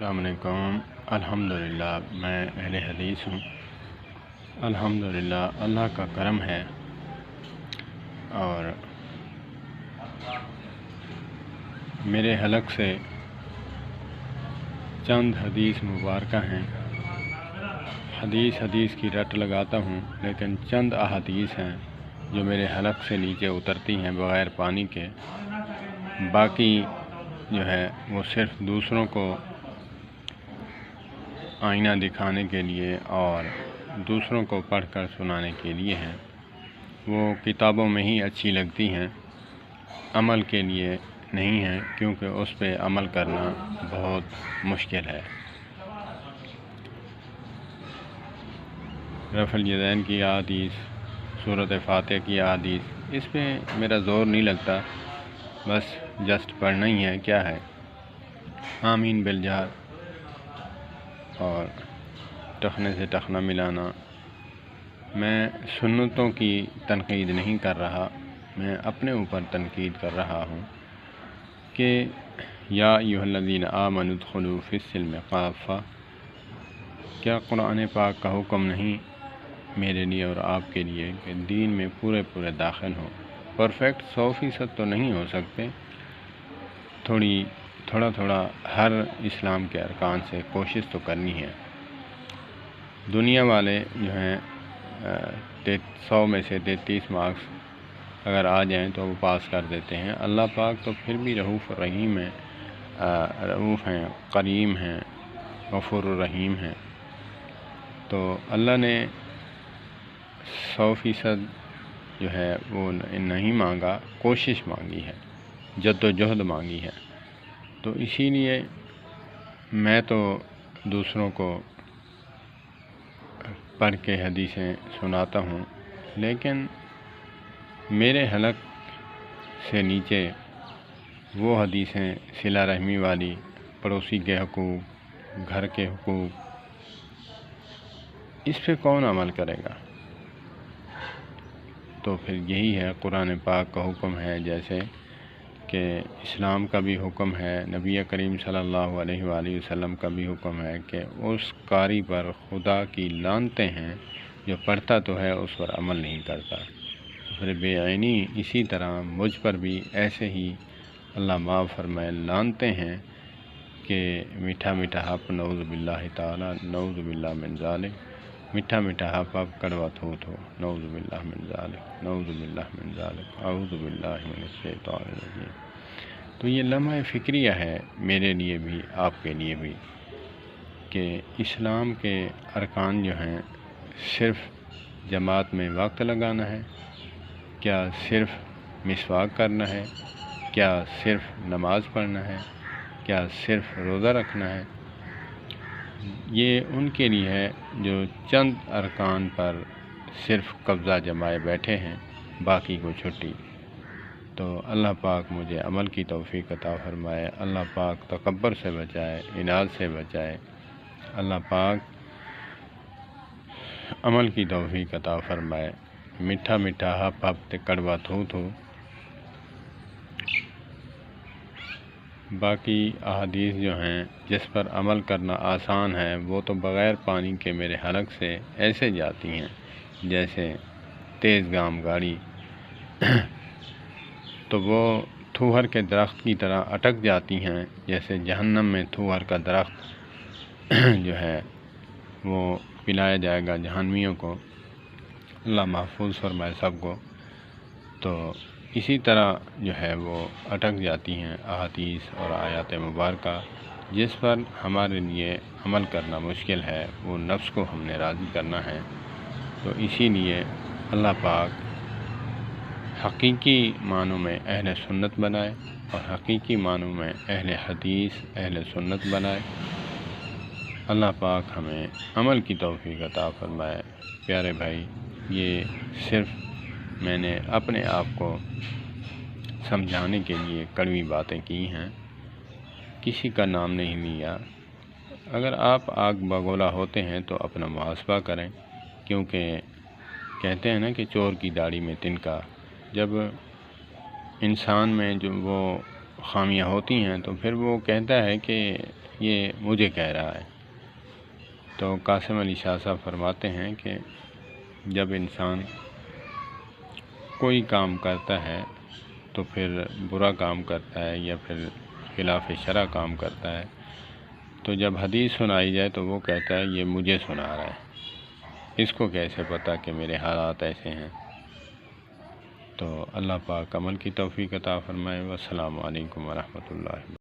السلام علیکم۔ الحمدللہ میں اہل حدیث ہوں۔ الحمدللہ اللہ کا کرم ہے اور میرے حلق سے چند حدیث مبارکہ ہیں۔ حدیث کی رٹ لگاتا ہوں، لیکن چند احادیث ہیں جو میرے حلق سے نیچے اترتی ہیں بغیر پانی کے۔ باقی جو ہے وہ صرف دوسروں کو آئینہ دکھانے کے لیے اور دوسروں کو پڑھ کر سنانے کے لیے ہیں۔ وہ کتابوں میں ہی اچھی لگتی ہیں، عمل کے لیے نہیں ہیں، کیونکہ اس پہ عمل کرنا بہت مشکل ہے۔ رفع الیدین کی احادیث، سورۃ فاتحہ کی احادیث، اس پہ میرا زور نہیں لگتا، بس جسٹ پڑھنا ہی ہے۔ کیا ہے آمین بالجہر اور ٹخنے سے ٹخنا ملانا۔ میں سنتوں کی تنقید نہیں کر رہا، میں اپنے اوپر تنقید کر رہا ہوں کہ یا ایھا الذین آمنوا ادخلوا فی السلم کافۃ، کیا قرآن پاک کا حکم نہیں میرے لیے اور آپ کے لیے کہ دین میں پورے داخل ہوں؟ پرفیکٹ 100% تو نہیں ہو سکتے، تھوڑا ہر اسلام کے ارکان سے کوشش تو کرنی ہے۔ دنیا والے جو ہیں 100 میں سے 33 مارکس اگر آ جائیں تو وہ پاس کر دیتے ہیں۔ اللہ پاک تو پھر بھی رؤوف الرحیم ہیں، رؤوف ہیں، کریم ہیں، غفور الرحیم ہیں۔ تو اللہ نے 100% جو ہے وہ نہیں مانگا، کوشش مانگی ہے، جد و جہد مانگی ہے۔ تو اسی لیے میں تو دوسروں کو پڑھ کے حدیثیں سناتا ہوں، لیکن میرے حلق سے نیچے وہ حدیثیں صلہ رحمی والی، پڑوسی کے حقوق، گھر کے حقوق، اس پہ کون عمل کرے گا؟ تو پھر یہی ہے، قرآن پاک کا حکم ہے، جیسے کہ اسلام کا بھی حکم ہے، نبی کریم صلی اللہ علیہ وآلہ وسلم کا بھی حکم ہے کہ اس قاری پر خدا کی لعنتیں ہیں جو پڑھتا تو ہے اس پر عمل نہیں کرتا۔ پھر بے عینی اسی طرح مجھ پر بھی ایسے ہی اللہ معاف فرمائے لعنتیں ہیں کہ میٹھا حق، نعوذ باللہ تعالی، نعوذ باللہ من ذالک، میٹھا حق کڑوا تھوت ہو، نعوذ باللہ من ذالک، نعوذ باللہ من ذالک، اعوذ باللہ من الشیطان الرجیم۔ تو یہ لمحہ فکریہ ہے میرے لیے بھی، آپ کے لیے بھی، کہ اسلام کے ارکان جو ہیں صرف جماعت میں وقت لگانا ہے؟ کیا صرف مسواک کرنا ہے؟ کیا صرف نماز پڑھنا ہے؟ کیا صرف روزہ رکھنا ہے؟ یہ ان کے لیے ہے جو چند ارکان پر صرف قبضہ جمائے بیٹھے ہیں، باقی کو چھٹی۔ تو اللہ پاک مجھے عمل کی توفیق عطا فرمائے، اللہ پاک تکبر سے بچائے، اناد سے بچائے، اللہ پاک عمل کی توفیق عطا فرمائے۔ میٹھا ہپ تے کڑوا تھوت ہو۔ باقی احادیث جو ہیں جس پر عمل کرنا آسان ہے، وہ تو بغیر پانی کے میرے حلق سے ایسے جاتی ہیں جیسے تیز گام گاڑی، تو وہ تھوہر کے درخت کی طرح اٹک جاتی ہیں، جیسے جہنم میں تھوہر کا درخت جو ہے وہ پلایا جائے گا جہنمیوں کو، اللہ محفوظ فرمائے سب کو۔ تو اسی طرح جو ہے وہ اٹک جاتی ہیں احادیث اور آیات مبارکہ، جس پر ہمارے لیے عمل کرنا مشکل ہے، وہ نفس کو ہم نے راضی کرنا ہے۔ تو اسی لیے اللہ پاک حقیقی معنوں میں اہل سنت بنائے اور حقیقی معنوں میں اہل حدیث، اہل سنت بنائے۔ اللہ پاک ہمیں عمل کی توفیق عطا فرمائے۔ پیارے بھائی، یہ صرف میں نے اپنے آپ کو سمجھانے کے لیے کڑوی باتیں کی ہیں، کسی کا نام نہیں لیا۔ اگر آپ آگ بگولا ہوتے ہیں تو اپنا محاسبہ کریں، کیونکہ کہتے ہیں نا کہ چور کی داڑھی میں تنکا۔ جب انسان میں جو وہ خامیاں ہوتی ہیں تو پھر وہ کہتا ہے کہ یہ مجھے کہہ رہا ہے۔ تو قاسم علی شاہ صاحب فرماتے ہیں کہ جب انسان کوئی کام کرتا ہے تو پھر برا کام کرتا ہے یا پھر خلاف شرع کام کرتا ہے، تو جب حدیث سنائی جائے تو وہ کہتا ہے یہ مجھے سنا رہا ہے، اس کو کیسے پتہ کہ میرے حالات ایسے ہیں۔ تو اللہ پاک عمل کی توفیق عطا فرمائے۔ والسلام علیکم ورحمۃ اللہ۔